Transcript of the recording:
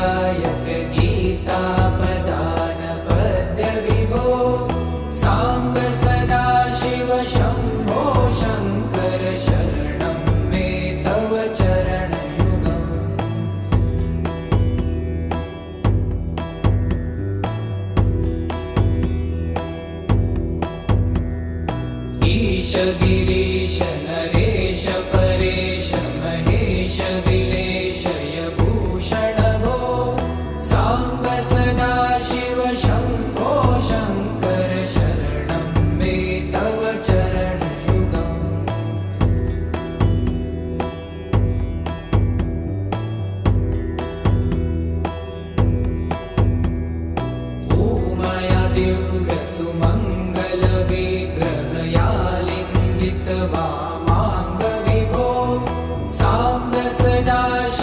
गायक गीतापदान पद्यविभो साम्ब सदा शिव शम्भो शङ्कर शरणं मे तव चरणयुगम्। ईश गिरि